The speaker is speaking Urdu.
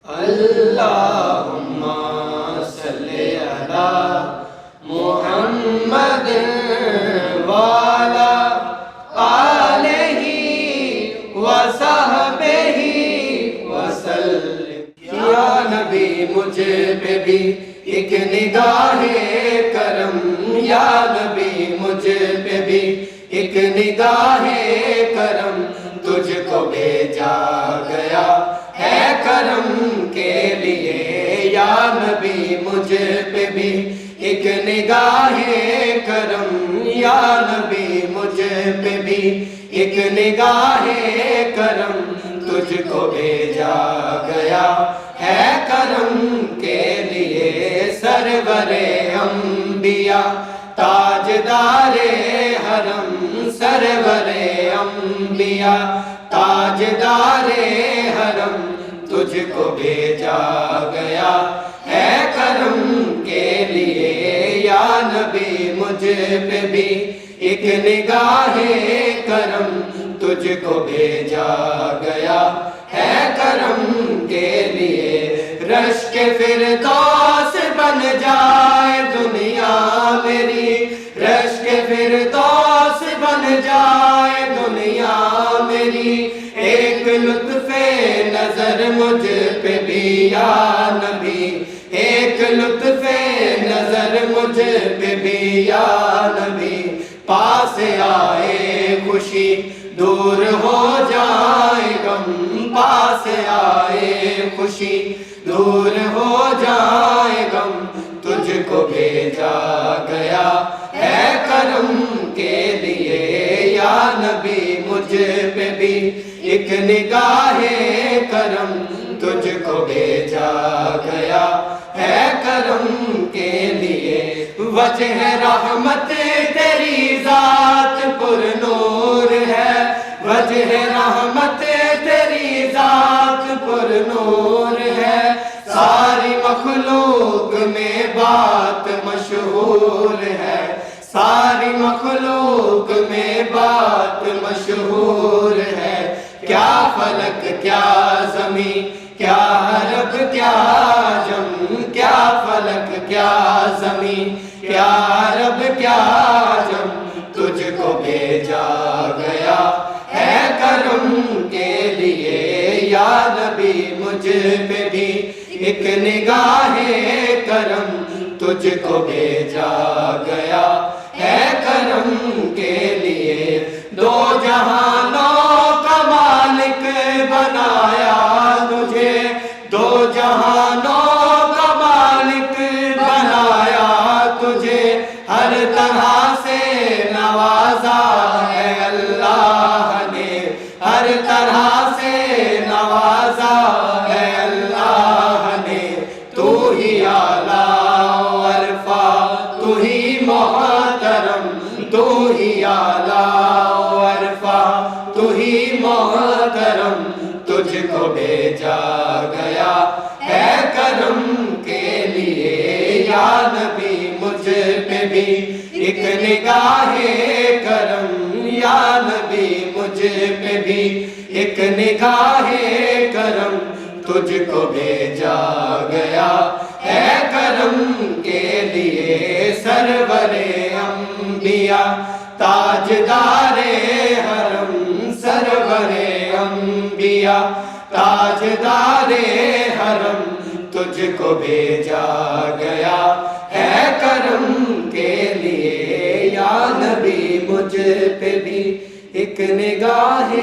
اللہم صلی علی محمد وعلی آلہ وصحبہ وسلم۔ یا نبی مجھ پہ بھی ایک نگاہ کرم، یا نبی مجھ پہ بھی ایک نگاہ کرم، تجھ کو بھیجا گیا ہے کرم کے لیے۔ یا نبی مجھ پہ بھی ایک نگاہ کرم، یا نبی مجھ پہ بھی ایک نگاہ کرم، تجھ کو بھیجا گیا ہے کرم کے لیے۔ سرور انبیاء تاجدار حرم، سرور انبیاء تاجدار حرم، تجھ کو بھیجا گیا ہے کرم کے لیے۔ یا نبی مجھ پہ بھی ایک نگاہ کرم، تجھ کو بھیجا گیا ہے کرم کے لیے۔ رشک فردوس بن جائے دنیا میری، رشک فردوس بن جائے دنیا میری، ایک لطف نظر مجھ پہ بھی یا نبی، ایک لطف نظر مجھ پہ بھی یا نبی۔ پاس آئے خوشی دور ہو جائے غم، پاس آئے خوشی دور ہو جائے غم، تجھ کو بھیجا گیا ہے کرم کے لیے۔ یا نبی مجھ پہ بھی ایک نگاہ کرم، تجھ کو بھیجا گیا ہے کرم کے لیے۔ وجہ رحمت تیری ذات پر نور ہے، وجہ رحمت تیری ذات پر نور ہے، ساری مخلوق میں بات مشہور ہے، ساری مخلوق میں بات مشہور ہے۔ کیا فلک کیا زمین کیا عرب کیا جم، کیا فلک کیا زمین کیا عرب کیا جم، تجھ کو بھیجا گیا ہے کرم کے لیے۔ یا نبی مجھ پہ بھی ایک نگاہ کرم، تجھ کو بھیجا گیا ہے کرم کے لیے۔ دو جہانوں کا مالک بنایا تجھے، دو جہانوں کا مالک بنایا تجھے، ہر طرح سے نوازا ہے اللہ نے، ہر طرح سے نوازا ہے اللہ نے۔ تو ہی اعلیٰ و عرفہ، تو ہی محترم، تو ہی اعلیٰ و عرفہ، تو ہی محترم، تجھ کو بھیجا گیا ہے کرم کے لیے۔ یا نبی مجھ پہ بھی ایک نگاہ کرم، یا نبی مجھ پہ بھی ایک نگاہ کرم، تجھ کو بھیجا گیا ہے کرم کے لیے۔ سرور انبیاء تاجدار حرم، سرور انبیاء تاجدار حرم، تجھ کو بھیجا گیا ہے کرم کے لیے۔ یا نبی مجھ پہ بھی ایک نگاہ